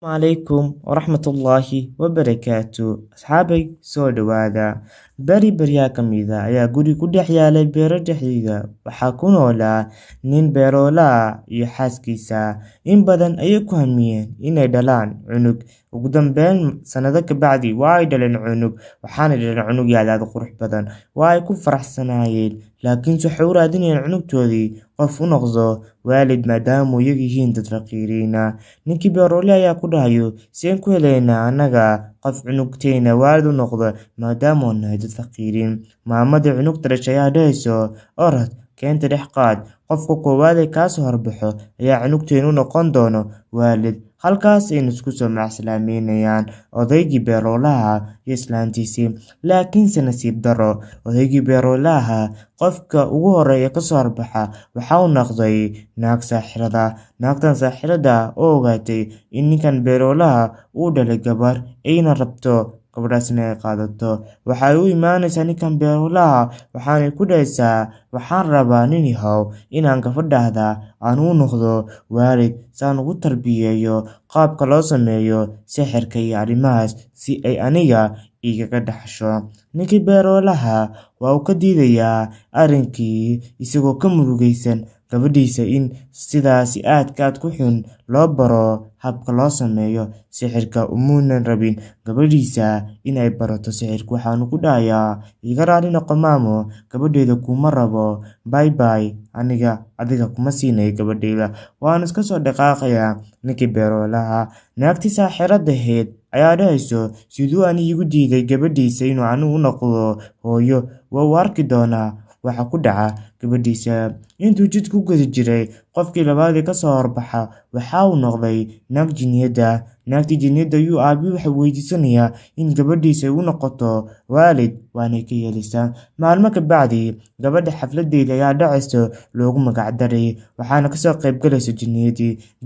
عليكم ورحمة الله وبركاته أصحابي soo dhawaada beri kamida ayaa guri ku dhex yaalay beero dhexdiisa waxaa ku noolaa nin beeroola iyo xaaskiisa in badan ayay ku hamiyeen inay dhalaan cunug ugu dambeyn sanado ka bacdi waa ay dhaleen cunug waxaana dhaleen cunug yaalaad qurux badan waa ay ku faraxsanaayeen laakiin waxay u raadinayeen cunugtoodii qof u noqdo waalid maadaama iyagu yihiin dad faqiiriina ninkii beeroola ayaa ku dhahayo seen ku heleynaa annaga qof cunugteena waalid u noqdo maadaama oo nahay dad faqiiriin maamadii cunugta dhashay ayaa dhahayso orod keenta dhex qaad qofka koowaad ee kaasoo horbaxo ayaa cunugteena u noqon doono waalid halkaas aynu isku soo macsalaameynayaan odaygii beeroolaha iyo islaantiisii laakiinse nasiib daro odaygii beeroolaha qofka ugu horeeya kasoo horbaxa waxa uu noqday naag saaxirada naagtan saaxirada oo ogaatay in ninkan beeroolaha uu dhalay gabar ayna rabto gabadhaasna ay qaadato waxay u imaanaysaa ninkan beeroolaha waxaanay ku dhahaysaa waxaan rabaa nin yahow inaan gabadhaada aan u noqdo waalid saan ugu tarbiyeeyo qaabka loo sameeyo sixirka iyo arrimahaas si ay aniga igaga dhaxasho ninkii beeroolaha waa uu ka diidayaa arrinkii isagoo ka murugaysan gabadhiisa in sidaasi aad ku xun loo baro habka loo sameeyo sixirka umuunan rabin gabadhiisa inay barato sixirka waxaanu ku dhahayaa iga raali noqo maamo gabadheeda kuma rabo bye aniga adiga kuma siinayo gabadheeda waanu iska soo dhaqaaqayaa ninkii beeroolaha naagtii saaxirada ahayd ayaa dhahayso siduu ani igu diiday gabadhiisa inuu anigu u noqdo hooyo waa uu arki doonaa waxa ku dhaca gabadhiisa intuu jidka ku guda jiray qofkii labaadii kasoo horbaxa waxa uu noqday naag jiniyada naagtii jiniyada ayuu aabi waxa weydiisanayaa in gabadhiisa ay u noqoto waalid waanay ka yeelaysaa maalmo ka bacdi gabadha xafladeeda ayaa dhacayso loogu magacdaray waxaana kasoo qaybgalayso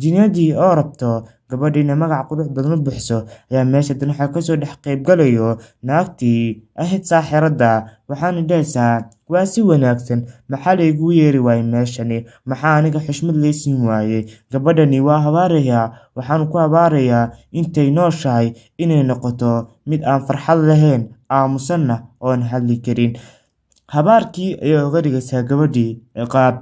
jiniyadii oo rabto gabadhiina magac qurux badan u bixiso ayaa meesha dan waxaa kasoo dhex qaybgalayo naagtii ahayd saaxirada waxaana dhahaysaa waa si wanaagsan maxaa laygu yeeri waayey meeshani maxaa aniga xushmad laysiin waayey gabadhani waa habaarayaa waxaan ku habaarayaa intay nooshahay inay noqoto mid aan farxad lahayn aamusanna oon hadli karin habaarkii ayay uga dhigaysaa gabadhii ciqaab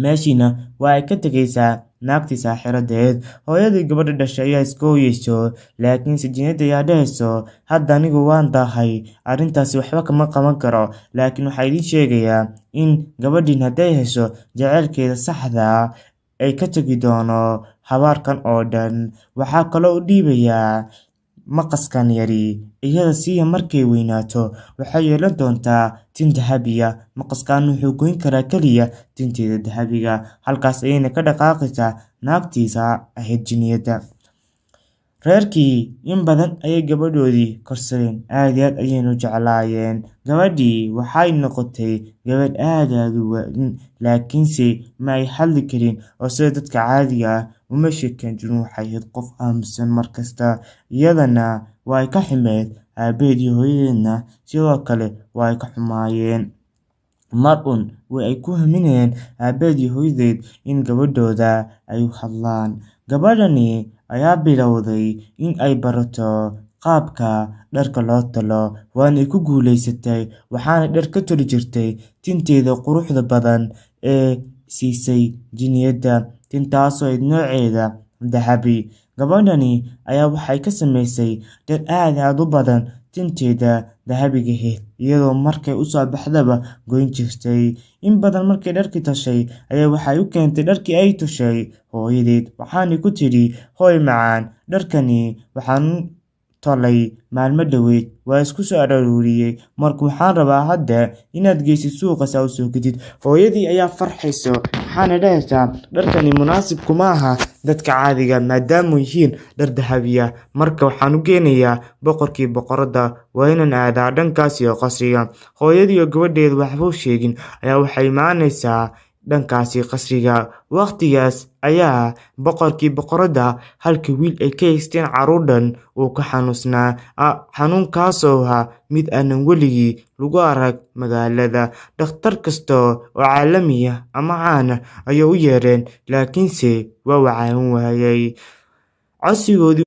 meeshiina waa ay ka tegaysaa naagtii saaxiradeed hooyadii gabadha dhashay ayaa iska ooyeyso laakiinse jiniyada ayaa dhahayso hadda anigu waan daahay arrintaasi waxba kama qaban karo laakiin waxaa idiin sheegayaa in gabadhiin hadday hesho jaceylkeeda saxda ay ka tegi doono habaarkan oo dhan waxaa kaloo u dhiibayaa maqaskan yari iyada siiya markay weynaato waxay yeelan doontaa tin dahabiya maqaskan wuxuu goyn karaa keliya tinteeda dahabiga halkaas ayayna ka dhaqaaqaysaa naagtiisa ahayd jiniyada reerkii in badan ayay gabadhoodii korsadeen aad iyo aad ayaynu jeclaayeen gabadhii waxay noqotay gabadh aad u weyn laakiinse ma ay hadli karin oo sida dadka caadiga ah uma sheekan jirin waxay ahayd qof aamusan markasta iyadana waa ay ka xumeed aabaheed iyo hooyadeedna sidoo kale waa ay ka xumaayeen mar un way ay ku haminayeen aabaheed iyo hooyadeed in gabadhooda ay u hadlaan gabadhani ayaa bilowday in ay barato qaabka dharka loo talo waanay ku guulaysatay waxaana dhar ka toli jirtay tinteeda quruxda badan ee siisay jiniyada tintaasoo ayd nooceeda dahabi gabadhani ayaa waxay ka samaysay dhar aad u badan tinteeda dahabigaheed iyadoo markay usoo baxdaba goyn jirtay in badan markay dharkii tashay ayaa waxay u keentay dharkii ay tashay hooyadeed waxaanay ku tidhi hooy macaan dharkani waxaan tolay maalmo dhoweyd waa isku soo aruuriyey marka waxaan rabaa hadda inaad geysid suuqa saa u soo gedid hooyadii ayaa farxayso waxaana dhahaysaa dharkani munaasib kuma aha dadka caadiga maadaama yihiin dhar dahabiya marka waxaan u geenayaa boqorkii boqorada waa inaan aadaa dhankaas iyo qasriga hooyadii oo gabadheeda waxba u sheegin ayaa waxay imaanaysaa dhankaasi qasriga waqtigaas ayaa boqorkii boqorada halka wiil ay ka haysteen caruurdhan uu ka xanuunsnaa xanuunkaasoo ahaa mid aanan weligii lagu arag magaalada dhakhtar kasta oo caalamiya ama caana ayay u yeereen laakiinse waa caawin waayay codsigoodii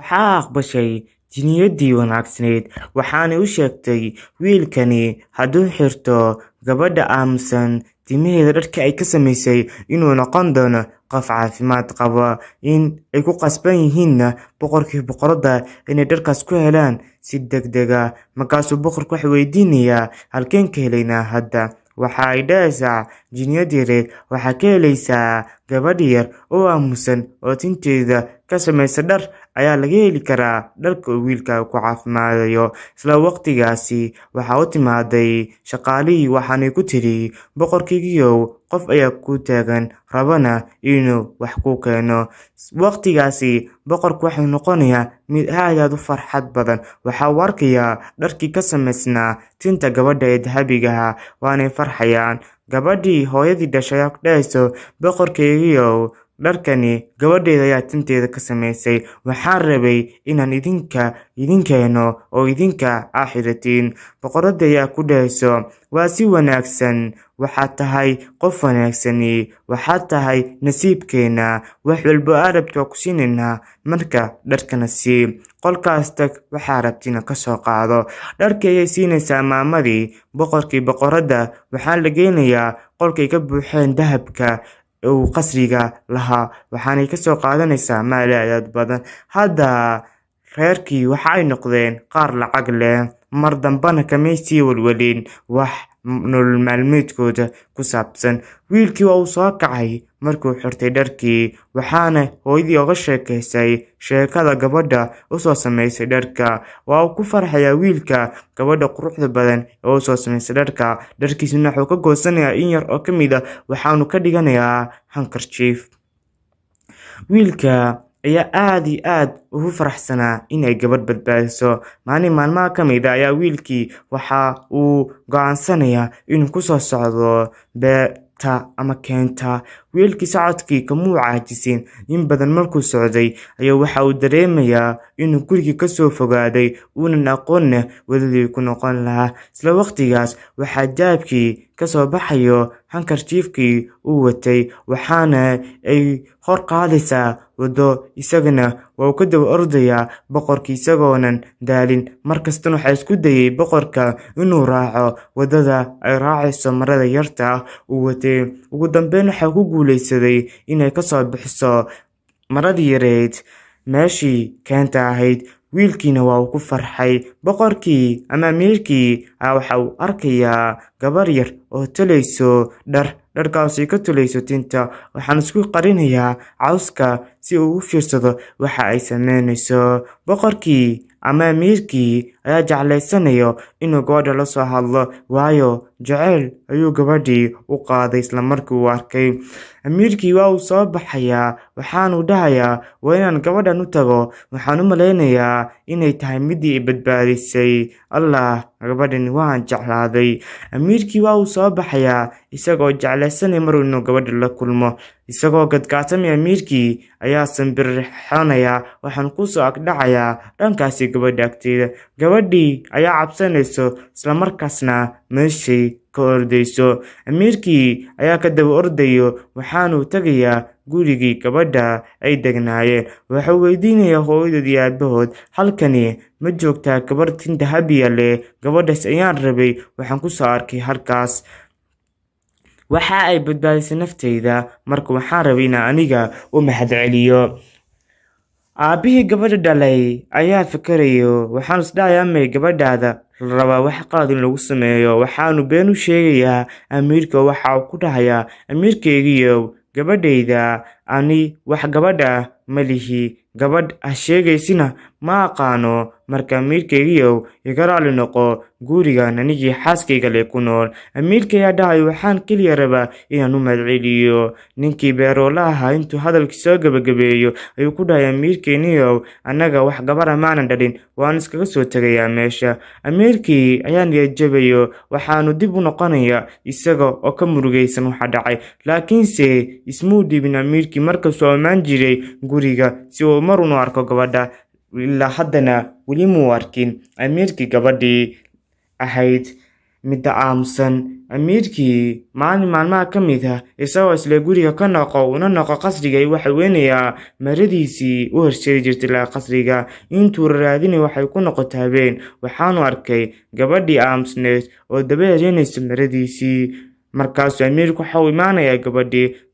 waxaa aqbashay jinniyaddii wanaagsaneyd, waxaanay u sheegtay wiilkani hadduu xirto gabadha aamusan timaheeda dharka ay ka samaysay inuu noqon doono qof caafimaad qaba, in ay ku qasban yihiinna boqorkii boqoradda inay dharkaas ku helaan si degdeg ah. Markaasuu boqorku wax weydiinayaa, halkeen ka helaynaa hadda? Waxa ay dhahaysaa jinniyadii yareed, waxaa ka helaysaa gabadh yar oo aamusan oo tinteeda ka samaysa dhar ayaa laga heli karaa dharka uu wiilkaaga ku caafimaadayo. Isla waqtigaasi waxaa u timaaday shaqaalihii, waxaanay ku tiri, boqorkaygiiow, qof ayaa ku taagan, rabana inuu wax ku keeno. Waqtigaasi boqorku wuxuu noqonayaa mid aad u farxad badan. Waxa uu arkayaa dharkii ka samaysnaa tinta gabadha ee dahabiga ahaa, waanay farxayaan. Gabadhii hooyadii dhashay ayaa ku dhahayso, boqorkaygiiow, dharkani gabadheeda ayaa tinteeda ka samaysay, waxaan rabay inaan idin keeno oo idinka aa xiratiin. Boqoradda ayaa ku dhahayso, waa si wanaagsan, waxaad tahay qof wanaagsani, waxaad tahay nasiibkeena, wax walba aa rabto waa ku siinaynaa, marka dharkana sii, qolkaas tag, waxaa rabtina ka soo qaado. Dharkii ayay siinaysaa maamadii boqorkii boqoradda, waxaa la geynayaa qolkay ka buuxeen dahabka uu qasriga lahaa, waxaanay ka soo qaadanaysaa maal aad badan. Hadda reerkii waxa ay noqdeen qaar lacag leh, mar dambana kamay sii walwalin wax nolol maalmeedkooda ku saabsan. Wiilkii waa uu soo kacay markuu xirtay dharkii, waxaana hooyadii oga sheekaysay sheekada gabadha u soo samaysay dharka. Waa uu ku farxayaa wiilka gabadha quruxda badan ee u soo samaysay dharka. Dharkiisuna wuxuu ka goosanayaa in yar oo ka mid ah, waxaanu ka dhiganayaa handkerchief. Wiilka ayaa aad ugu faraxsanaa inay gabadh badbaadiso. Maalin maalmaha ka mid ah ayaa wiilkii waxa uu go'aansanayaa inuu ku soo socdo beerta ama keenta. Wiilkii socodkii kamuu caajisin, in badan markuu socday ayaa waxa uu dareemayaa inuu gurigii kasoo fogaaday, uunan aqoonna wadadii ku noqon lahaa. Isla waqtigaas waxaa dahabkii kasoo baxayo handkerchiefkii uu watay, waxaana ay hor qaadaysaa wado, isagana waa uu ka daba ordayaa boqorkii isagoonan daalin. Markastana waxaa isku dayay boqorka inuu raaco wadada ay raacayso marada yarta ah uu watay. Ugu dambeyn waxaa ku guuleysaday inay kasoo bixiso maradii yareyd meeshii keenta ahayd. Wiilkiina waa uu ku farxay. Boqorkii ama amiirkii waxa uu arkayaa gabar yar oo talayso dharkaasi ka tulayso tinta, waxaan isku qarinayaa cawska si uu u fiirsado waxa ay sameynayso. Boqorkii ama amiirkii ayaa jeclaysanayo inuu gabadha la soo hadlo, waayo jaceyl ayuu gabadhii u qaaday isla markii uu arkay. Amiirkii waa uu soo baxayaa, waxaanu dhahayaa waa inaan gabadhan u tago, waxaan u malaynayaa inay tahay midii i badbaadisay. Allah, gabadhani waan jeclaaday. Amiirkii waa uu soo baxayaa isagoo jeclaysanaya mar inuu gabadha la kulmo. Isagoo gadgaadsamaya amiirkii ayaa sambirixanaya, waxaan kusoo agdhacayaa dhankaasi gabadha agteeda. Gabadhii ayaa cabsanayso, isla markaasna meeshay ka ordayso. Amiirkii ayaa ka daba ordayo, waxaanuu tagayaa gurigii gabadha ay degnaayeen. Wuxuu weydiinayaa hooyadood iyo aabahood, halkani ma joogtaa gabarh tin dahabiya leh? Gabadhaas ayaan rabay, waxaan kusoo arkay halkaas. Waxa ay badbaadisay nafteyda, marka waxaan rabay inaan aniga u mahadceliyo. Aabihii gabadha dhalay ayaa fikirayo, waxaan isdhahayaa amay gabadhaada la rabaa wax qalad in lagu sameeyo. Waxaanu been u sheegayaa amiirka, waxa uu ku dhahayaa, amiirkaygiiyow, gabadhayda ani wax gabadha ma lihi, gabadh ha sheegaysina ma aqaano. Marka amiirkaygiiyow, iga raali noqo, gurigan anigii xaaskayga lee ku nool. Amiirkay ayaa dhahayo, waxaan keliya rabaa inaan u mahadceliyo. Ninkii beeroola ahaa intuu hadalkii soo gabagabeeyo ayuu ku dhahay, amiirkayniyow, annaga wax gabadha maanan dhalin, waan iskaga soo tegayaa meesha. Amiirkii ayaa niyad jabayo, waxaanu dib u noqonayaa isaga oo ka murugaysan waxa dhacay. Laakiinse ismuu dhiibin amiirkii, markasuu ammaan jiray guriga si uu mar unu arko gabadha. Ilaa haddana weli muu arkin amiirkii gabadhii ahayd. midda aamusan. Amiirkii maalin maalmaha ka mid ah isagoo isla guriga ka noqo una noqo qasriga waxay weynayaa maradiisii u horseedi jirtay ilaa qasriga. Intuu raadinay waxay ku noqotay habeen. Waxaanu arkay gabadhii aamusneed oo daba ereynaysa maradiisii. Markaasuu amiirku waxa uu imaanayaa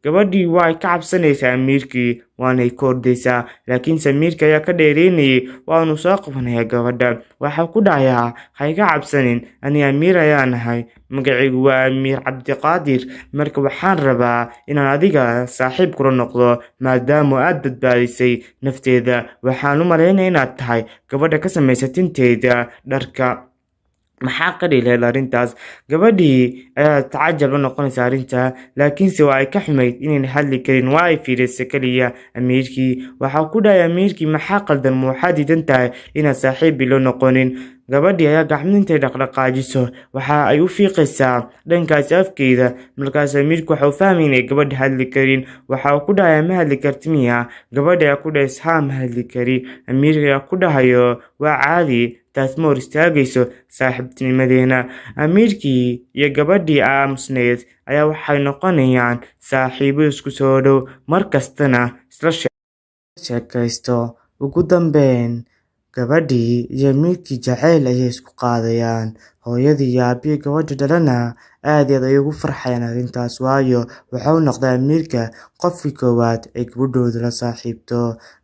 gabadhii way ka cabsanaysaa amiirkii waanay ka ordaysaa, laakiinse amiirka ayaa ka dheereynayay waanu soo qabanayaa gabadha. Waxaa ku dhacayaa ha iga cabsanin, ani amiir ayaa nahay, magacaygu waa amiir cabdiqaadir, marka waxaan rabaa inaan adiga saaxiib kula noqdo maadaama aad badbaadisay nafteeda. Waxaan u malaynaya inaad tahay gabadha ka samaysa tinteeda dharka. maxaa ka dhihi lahayd arrintaas? Gabadhii ayaa tacajab la noqonaysa arrinta, laakiinse waa ay ka xumayd inayna hadli karin. Waa ay fiirisay kaliya amiirkii. Waxaa ku dhahay amiirkii, maxaa qaldan? Ma waxaad diidan tahay inaad saaxiib ilo noqonin? Gabadhii ayaa gacmintay dhaqdhaqaajiso waxa ay u fiiqaysaa dhankaasi afkeeda. Markaas amiirku waxa uu fahmay inay gabadha hadli karin. Waxa uu ku dhahay, ma hadli karti miya? Gabadha ayaa ku dhahays, haa ma hadli kari. Amiirka ayaa ku dhahayo, waa caadi, taas ma hor istaagayso saaxiibtinimadeena. Amiirkii iyo gabadhii aamusneed ayaa waxay noqonayaan saaxiibo isku soo dhow, markastana isla sheekaysto. Ugu dambeyn, gabadhii iyo amiirkii jacayl ayay isku qaadayaan. Hooyadii iyo aabihii gabadha dhalana aad iyo aad ayay ugu farxayaan arrintaas, waayo waxa uu noqday amiirka qofkii koowaad ee gabadhooda la saaxiibto.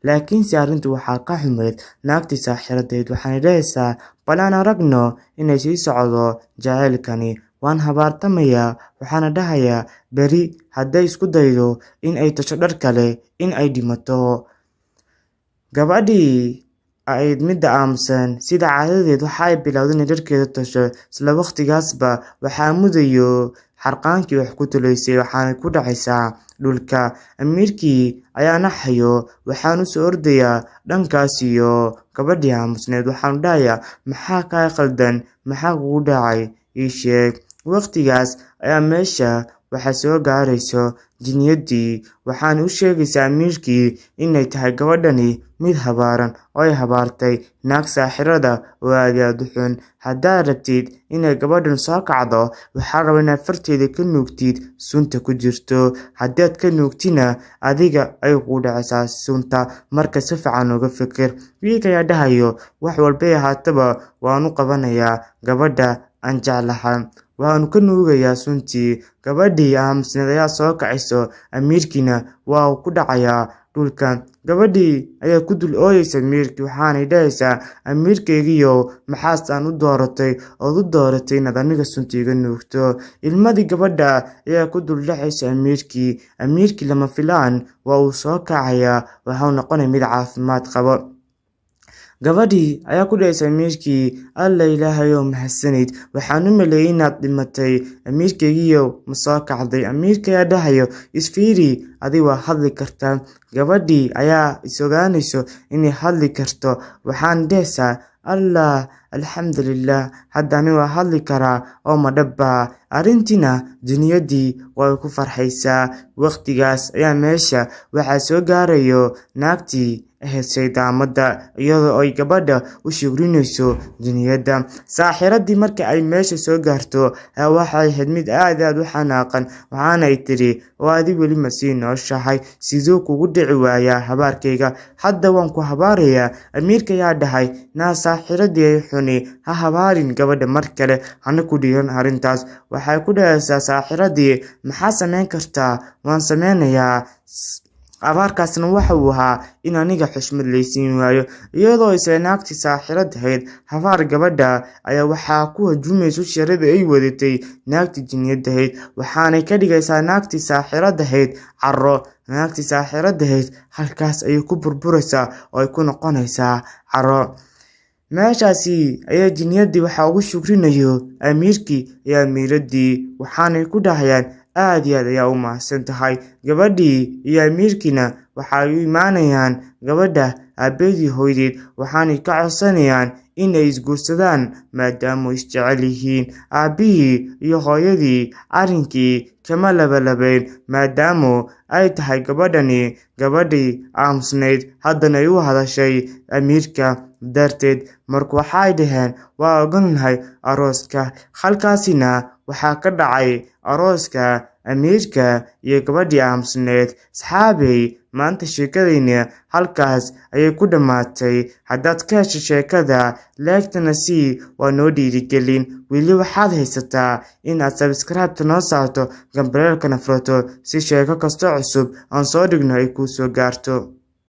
Laakiinse arrintu waxaa ka xumayd naagtii saaxiiradeed. waxaana dhahaysaa, bal aan aragno inay sii socdo jacaylkani. Waan habaartamayaa, waxaana dhahayaa beri hadday isku daydo in ay tasho dhar kale in ay dhimato. Gabadhii ayd midda aamusan sida caadadeed waxa ay bilowday inay dharkeeda tasho. Isla waqtigaasba waxaa mudayo xarqaankii wax ku tulaysay, waxaana ku dhacaysaa dhulka. Amiirkii ayaa naxayo, waxaanu soo ordayaa dhankaas iyo gabadhii aamusneed. waxaanu dhahayaa, maxaa kaa qaldan? maxaa kugu dhacay? ii sheeg. Waqtigaas ayaa meesha waxaa soo gaarayso jinniyadii, waxaana u sheegaysaa amiirkii inay tahay gabadhani mid habaaran oo ay habaartay naag saaxirada oo aad iyo aad u xun. haddaad rabtid inay gabadhan soo kacdo, waxaa raba inaad farteeda ka nuugtid sunta ku jirto. haddaad ka nuugtina adiga ayay kugu dhacaysaa sunta, marka si fiican uga fikir. wiilka ayaa dhahayo, wax walbay ahaataba waanu qabanayaa gabadha aan jeclahay, waanu ka nuugayaa suntii. gabadhii aamusneed ayaa soo kacayso, amiirkiina waa uu ku dhacayaa dhulka. gabadhii ayaa ku dul ooyeysa amiirkii, waxaanay dhahaysaa, amiirkaygiiyow maxaasaan u dooratay ood u dooratay inaad aniga sunta iga nuugto? ilmadii gabadha ayaa ku dul dhacaysa amiirkii. amiirkii lama filaan waa uu soo kacayaa, waxau noqonaya mid caafimaad qabo. gabadhii ayaa ku dhahaysa amiirkii, alla ilaahayow mahadsanid, waxaan u maleeyay inaad dhimatay. amiirkaygiiyow ma soo kacday? amiirka ayaa dhahayo, isfiiri, adi waa hadli kartaa. gabadhii ayaa is ogaanayso inay hadli karto, waxaan dhahaysaa, allah alxamdulilah, hadda ani waa hadli karaa oo ma dhabbaa. arrintiina jinniyadii way ku farxaysaa. waqtigaas ayaa meesha waxaa soo gaarayo naagtii ahayd shaydaamadda, iyadoo ay gabadha u shugrinayso jinniyadda. saaxiradii marka ay meesha soo gaarto waxay ahayd mid aad aad u xanaaqan, waxaanay tidhi, oo adi weli ma sii nooshahay? siduu kugu dhici waayaa habaarkayga? hadda waan ku habaarayaa. amiirka ayaa dhahay, naa saaxiradii ay xuni, ha habaarin gabadha mar kale, hana ku dhiiran arrintaas. waxay ku dhahaysaa saaxiradii, maxaa samayn kartaa? waan sameynayaa. abaarkaasna waxa uu ahaa in aniga xushmad laysiin waayo. iyadoo isla naagtii saaxiradahayd habaar gabadha ayaa waxaa ku hajuumayso sharada ay wadatay naagtii jinniyadahayd, waxaanay ka dhigaysaa naagtii saaxiradahayd caro. naagtii saaxiradahayd halkaas ayay ku burburaysaa oo ay ku noqonaysaa caro. meeshaasi ayaa jinniyadii waxaa ugu shukrinayo amiirkii iyo amiiradii, waxaanay ku dhahayaan, aad iyo aad ayaa u mahadsan tahay. gabadhii iyo amiirkiina waxay u imaanayaan gabadha aabeedii hooydeed, waxaanay ka codsanayaan inay isguursadaan maadaama isjecel yihiin. Aabbihii iyo hooyadii arrinkii kama labalabayn maadaama ay tahay gabadhii aamusnayd haddana ay u hadashay amiirka darteed. Marka waxay dhaheen waa ogolnahay arooska. Halkaasina waxaa ka dhacay arooska amiirka iyo gabadhii aamusnayd. Asxaabey, maanta sheekadayna halkaas ayay ku dhammaatay. Haddaad ka hesho sheekada, leegtana sii waa noo dhiirigelin. Weli waxaad haysataa inaad subscribe noo saarto, gambaleelkana furato si sheeko kasta cusub aan soo dhigno ay kuu soo gaarto.